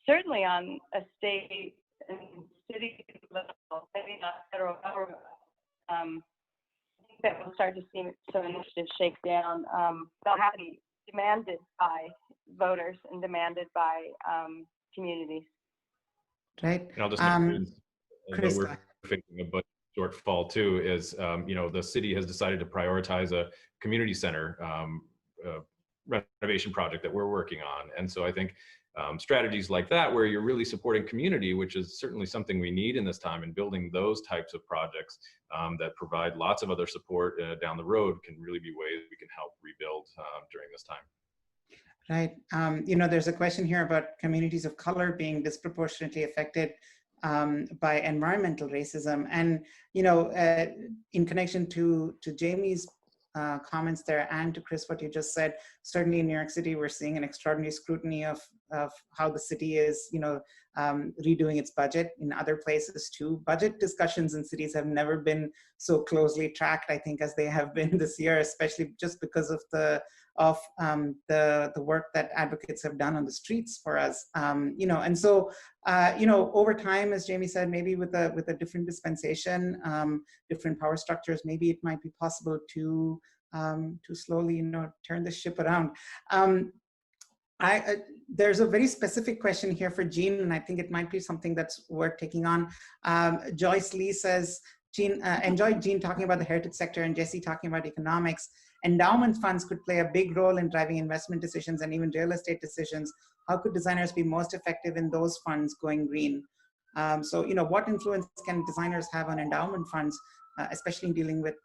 certainly on a state and city level, maybe not federal government. I think that we'll start to see some initiatives shake down. They'll have to be demanded by voters and demanded by communities. Right. And I'll just note, Chris, we're facing a budget shortfall too, is you know, the city has decided to prioritize a community center renovation project that we're working on. And so I think strategies like that, where you're really supporting community, which is certainly something we need in this time, and building those types of projects that provide lots of other support down the road, can really be ways we can help rebuild during this time. Right. You know, there's a question here about communities of color being disproportionately affected by environmental racism. And, you know, in connection to Jamie's comments there, and to Chris, what you just said, certainly in New York City, we're seeing an extraordinary scrutiny of how the city is, you know, redoing its budget. In other places too, budget discussions in cities have never been so closely tracked, I think, as they have been this year, especially just because of the work that advocates have done on the streets for us. You know, and so you know, over time, as Jamie said, maybe with a different dispensation, different power structures, maybe it might be possible to slowly, you know, turn the ship around. There's a very specific question here for Jean, and I think it might be something that's worth taking on. Joyce Lee says, Jean, enjoyed Jean talking about the heritage sector and Jesse talking about economics. Endowment funds could play a big role in driving investment decisions and even real estate decisions. How could designers be most effective in those funds going green? So, you know, what influence can designers have on endowment funds, especially in dealing with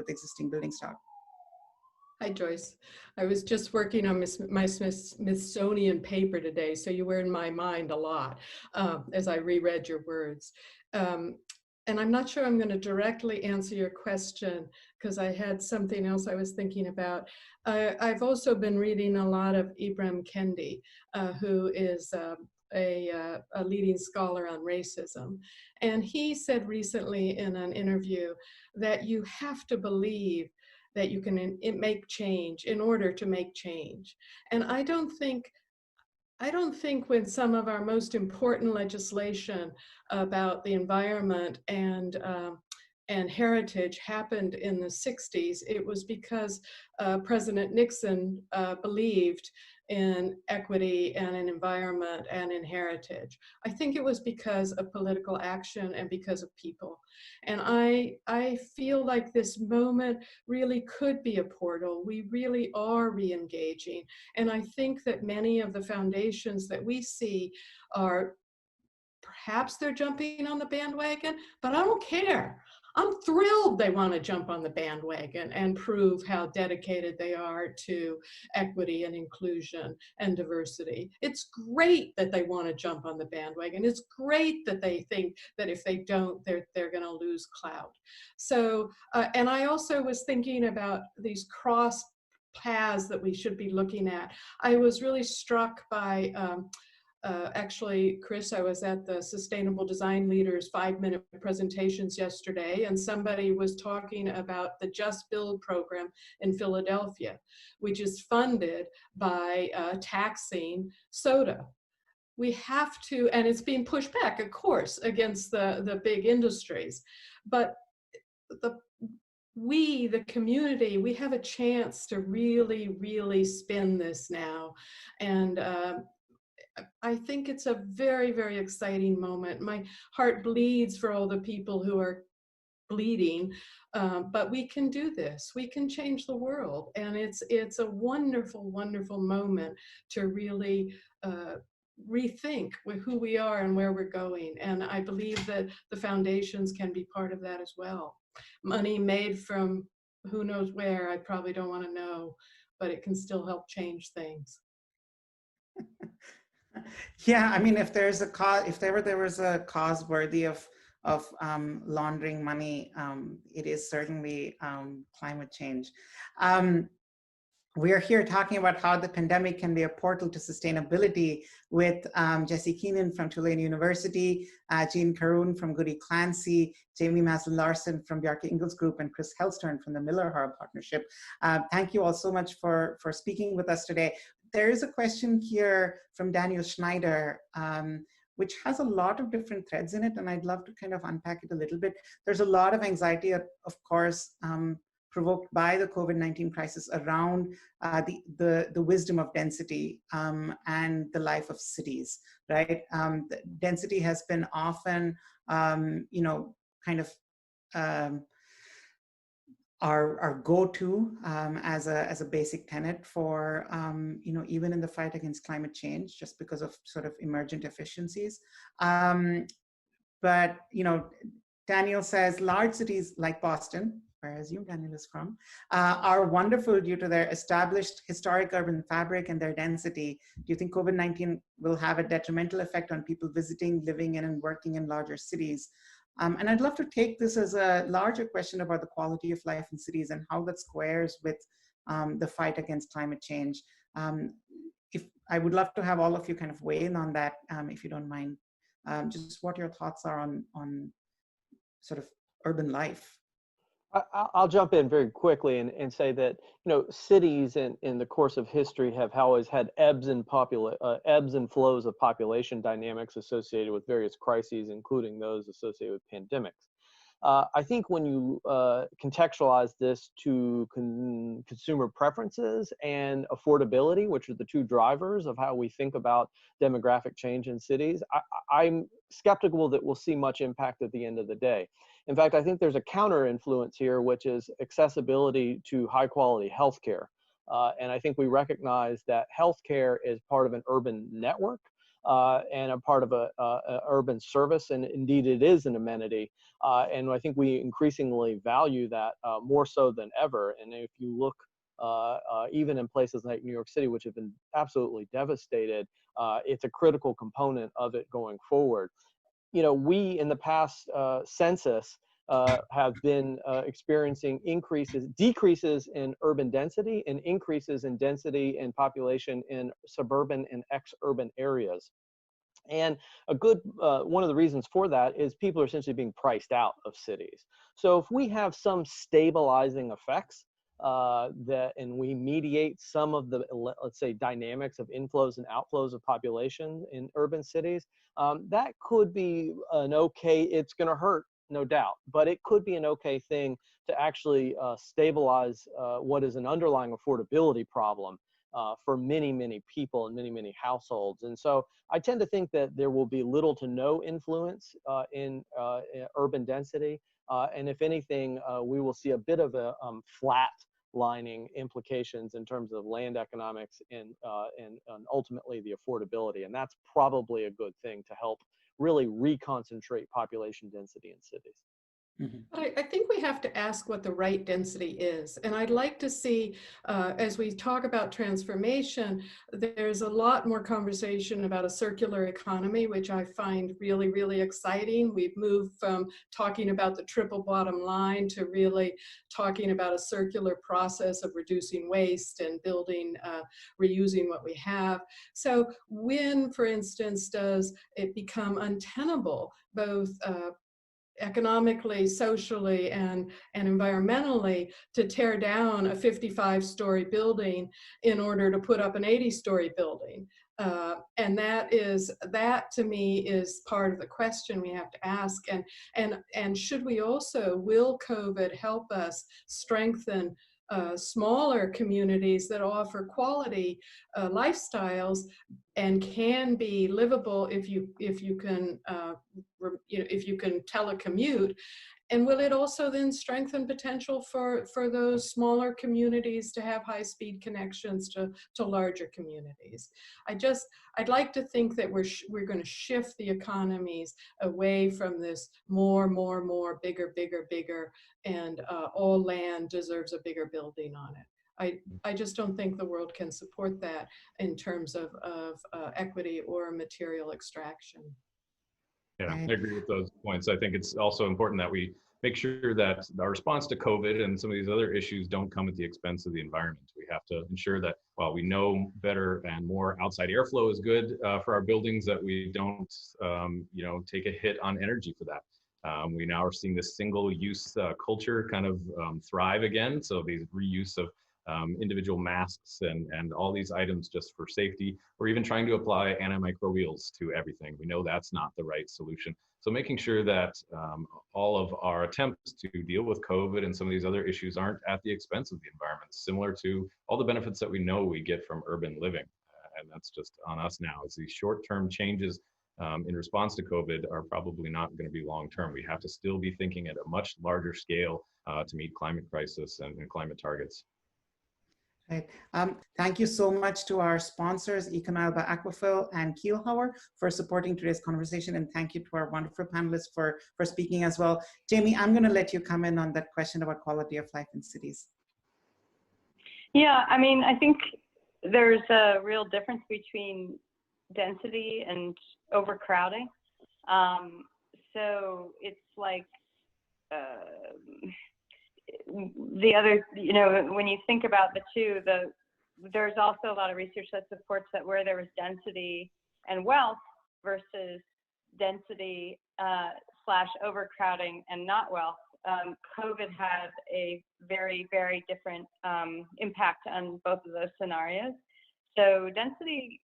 existing building stock? Hi, Joyce. I was just working on my Smithsonian paper today, so you were in my mind a lot as I reread your words. And I'm not sure I'm going to directly answer your question because I had something else I was thinking about. I've also been reading a lot of Ibram Kendi, who is a leading scholar on racism. And he said recently in an interview that you have to believe that you can make change in order to make change. And I don't think when some of our most important legislation about the environment and heritage happened in the 60s, it was because President Nixon believed in equity and in environment and in heritage. I think it was because of political action and because of people. And I feel like this moment really could be a portal. We really are re-engaging. And I think that many of the foundations that we see are, perhaps they're jumping on the bandwagon, but I don't care. I'm thrilled they want to jump on the bandwagon and prove how dedicated they are to equity and inclusion and diversity. It's great that they want to jump on the bandwagon. It's great that they think that if they don't, they're going to lose clout. So, and I also was thinking about these cross paths that we should be looking at. I was really struck by Actually, Chris, I was at the Sustainable Design Leaders 5-minute presentations yesterday, and somebody was talking about the Just Build program in Philadelphia, which is funded by taxing soda. We have to, and it's being pushed back, of course, against the big industries, but we, the community, we have a chance to really spin this now. And I think it's a very exciting moment. My heart bleeds for all the people who are bleeding, but we can do this. We can change the world, and it's a wonderful moment to really rethink who we are and where we're going. And I believe that the foundations can be part of that as well. Money made from who knows where, I probably don't want to know, but it can still help change things. Yeah, I mean, if there's a cause, if there was a cause worthy of laundering money, it is certainly climate change. We are here talking about how the pandemic can be a portal to sustainability with Jesse Keenan from Tulane University, Jean Caroon from Goody Clancy, Jamie Maslin-Larson from Bjarke Ingels Group, and Chris Hellstern from the Miller-Harb Partnership. Thank you all so much for speaking with us today. There is a question here from Daniel Schneider, which has a lot of different threads in it, and I'd love to kind of unpack it a little bit. There's a lot of anxiety, of course, provoked by the COVID-19 crisis around the wisdom of density and the life of cities, right? Density has been often, you know, kind of our go-to as a basic tenet for, you know, even in the fight against climate change, just because of sort of emergent efficiencies. But, you know, Daniel says large cities like Boston, where I assume Daniel is from, are wonderful due to their established historic urban fabric and their density. Do you think COVID-19 will have a detrimental effect on people visiting, living in, and working in larger cities? And I'd love to take this as a larger question about the quality of life in cities and how that squares with the fight against climate change. If I would love to have all of you kind of weigh in on that, if you don't mind, just what your thoughts are on sort of urban life. I'll jump in very quickly and say that, you know, cities in the course of history have always had ebbs and flows of population dynamics associated with various crises, including those associated with pandemics. I think when you contextualize this to consumer preferences and affordability, which are the two drivers of how we think about demographic change in cities, I'm skeptical that we'll see much impact at the end of the day. In fact, I think there's a counter influence here, which is accessibility to high quality healthcare. And I think we recognize that healthcare is part of an urban network and a part of a urban service, and indeed it is an amenity. And I think we increasingly value that more so than ever. And if you look even in places like New York City, which have been absolutely devastated, it's a critical component of it going forward. You know, we in the past census have been experiencing decreases in urban density and increases in density and population in suburban and ex-urban areas. And a good one of the reasons for that is people are essentially being priced out of cities. So if we have some stabilizing effects and we mediate some of the, let's say, dynamics of inflows and outflows of population in urban cities, that could be an okay, it's going to hurt, no doubt, but it could be an okay thing to actually stabilize what is an underlying affordability problem for many people and many households. And so I tend to think that there will be little to no influence in urban density. And if anything, we will see a bit of a flat lining implications in terms of land economics and ultimately the affordability. And that's probably a good thing to help really reconcentrate population density in cities. But I think we have to ask what the right density is. And I'd like to see, as we talk about transformation, there's a lot more conversation about a circular economy, which I find really, really exciting. We've moved from talking about the triple bottom line to really talking about a circular process of reducing waste and building, reusing what we have. So when, for instance, does it become untenable, both economically, socially, and environmentally, to tear down a 55-story building in order to put up an 80-story building? And that to me is part of the question we have to ask. And should we also, will COVID help us strengthen smaller communities that offer quality lifestyles and can be livable if you can if you can telecommute? And will it also then strengthen potential for those smaller communities to have high-speed connections to larger communities? I'd like to think that we're going to shift the economies away from this more, bigger, and all land deserves a bigger building on it. I just don't think the world can support that in terms of equity or material extraction. Yeah, I agree with those points. I think it's also important that we make sure that our response to COVID and some of these other issues don't come at the expense of the environment. We have to ensure that while we know better and more outside airflow is good for our buildings, that we don't, take a hit on energy for that. We now are seeing this single-use culture kind of thrive again. So these reuse of individual masks and all these items just for safety, or even trying to apply antimicrobials to everything. We know that's not the right solution. So making sure that all of our attempts to deal with COVID and some of these other issues aren't at the expense of the environment, similar to all the benefits that we know we get from urban living. And that's just on us now. As these short-term changes in response to COVID are probably not going to be long-term. We have to still be thinking at a much larger scale to meet climate crisis and climate targets. Right. Thank you so much to our sponsors, Econalba Aquafil and Kielhauer, for supporting today's conversation. And thank you to our wonderful panelists for speaking as well. Jamie, I'm going to let you come in on that question about quality of life in cities. Yeah, I mean, I think there's a real difference between density and overcrowding. So it's like, the other, when you think about the two, there's also a lot of research that supports that where there was density and wealth versus density / overcrowding and not wealth, COVID had a very, very different impact on both of those scenarios. So density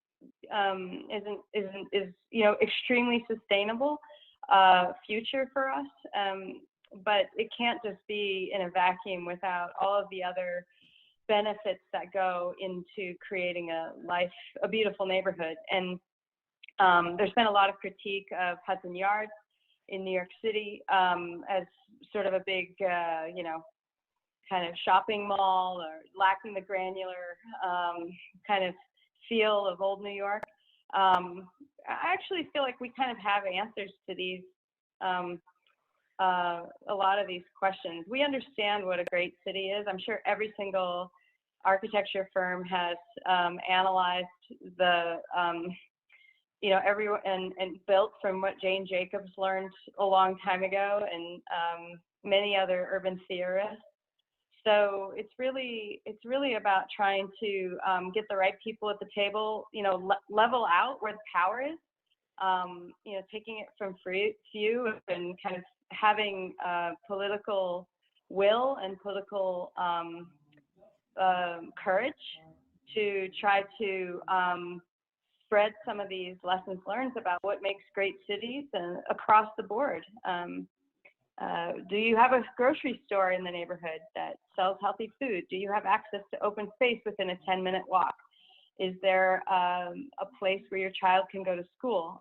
is extremely sustainable future for us. But it can't just be in a vacuum without all of the other benefits that go into creating a beautiful neighborhood. And there's been a lot of critique of Hudson Yards in New York City as sort of a big, kind of shopping mall, or lacking the granular kind of feel of old New York. I actually feel like we kind of have answers to these a lot of these questions. We understand what a great city is. I'm sure every single architecture firm has analyzed the, everyone and built from what Jane Jacobs learned a long time ago, and many other urban theorists. So it's really about trying to get the right people at the table, level out where the power is, taking it from few and kind of having political will and political courage to try to spread some of these lessons learned about what makes great cities and across the board. Do you have a grocery store in the neighborhood that sells healthy food? Do you have access to open space within a 10-minute walk? Is there a place where your child can go to school?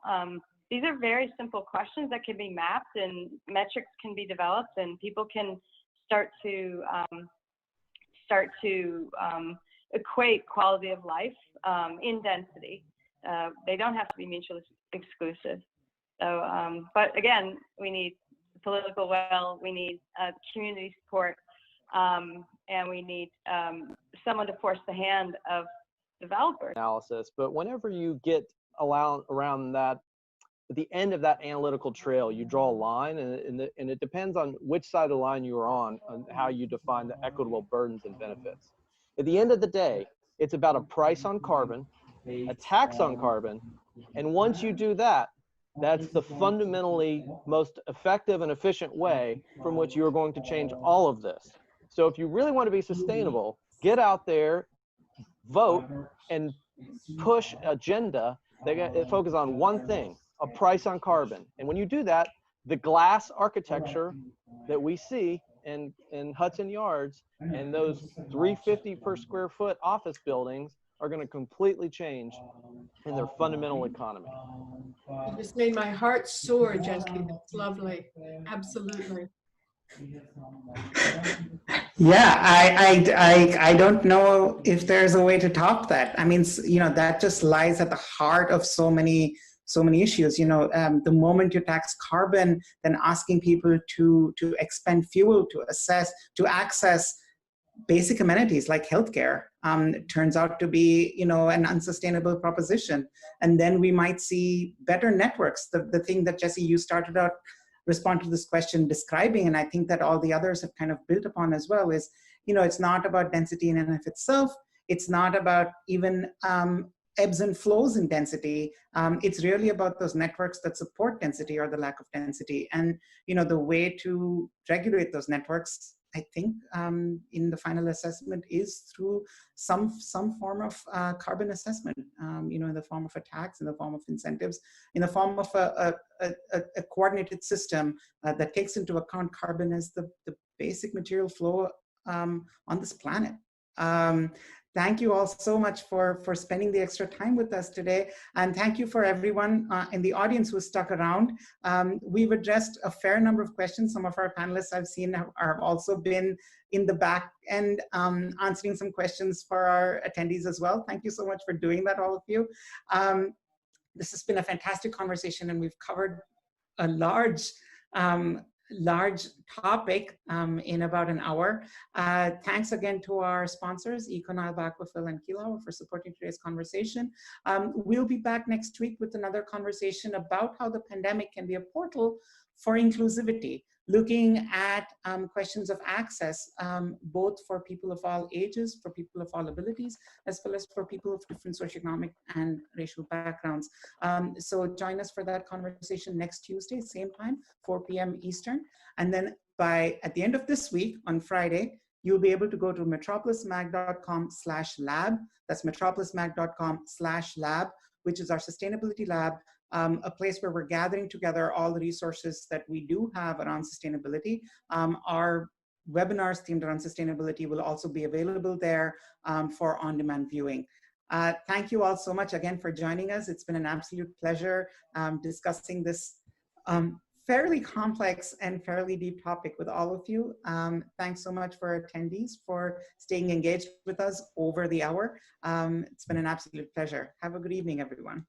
These are very simple questions that can be mapped, and metrics can be developed, and people can start to equate quality of life in density. They don't have to be mutually exclusive. So, but again, we need political will, we need community support, and we need someone to force the hand of developers. Analysis, but whenever you get around that, at the end of that analytical trail, you draw a line, and it depends on which side of the line you're on how you define the equitable burdens and benefits. At the end of the day, it's about a price on carbon, a tax on carbon, and once you do that, that's the fundamentally most effective and efficient way from which you're going to change all of this. So if you really want to be sustainable, get out there, vote, and push agenda that focus on one thing, a price on carbon. And when you do that, the glass architecture that we see in Hudson Yards and those 350 per square foot office buildings are going to completely change in their fundamental economy. You just made my heart soar, Jesse. That's lovely. Absolutely. Yeah, I don't know if there's a way to top that. I mean, you know, that just lies at the heart of so many issues. You know, the moment you tax carbon, then asking people to expend fuel to access basic amenities like healthcare turns out to be, you know, an unsustainable proposition. And then we might see better networks. The thing that, Jesse, you started out respond to this question describing, and I think that all the others have kind of built upon as well, is, you know, it's not about density in and of itself. It's not about even ebbs and flows in density. It's really about those networks that support density or the lack of density. And, you know, the way to regulate those networks, I think, in the final assessment is through some form of carbon assessment, you know, in the form of a tax, in the form of incentives, in the form of a coordinated system that takes into account carbon as the basic material flow on this planet. Thank you all so much for spending the extra time with us today. And thank you for everyone in the audience who stuck around. We've addressed a fair number of questions. Some of our panelists I've seen have also been in the back end answering some questions for our attendees as well. Thank you so much for doing that, all of you. This has been a fantastic conversation, and we've covered a large topic in about an hour. Thanks again to our sponsors, Econile, Aquafil, and Kilo, for supporting today's conversation. We'll be back next week with another conversation about how the pandemic can be a portal for inclusivity, looking at questions of access, both for people of all ages, for people of all abilities, as well as for people of different socioeconomic and racial backgrounds. So join us for that conversation next Tuesday, same time, 4 p.m. Eastern. And then at the end of this week, on Friday, you'll be able to go to metropolismag.com/lab. That's metropolismag.com/lab, which is our sustainability lab. A place where we're gathering together all the resources that we do have around sustainability. Our webinars themed around sustainability will also be available there for on-demand viewing. Thank you all so much again for joining us. It's been an absolute pleasure discussing this fairly complex and fairly deep topic with all of you. Thanks so much for attendees for staying engaged with us over the hour. It's been an absolute pleasure. Have a good evening, everyone.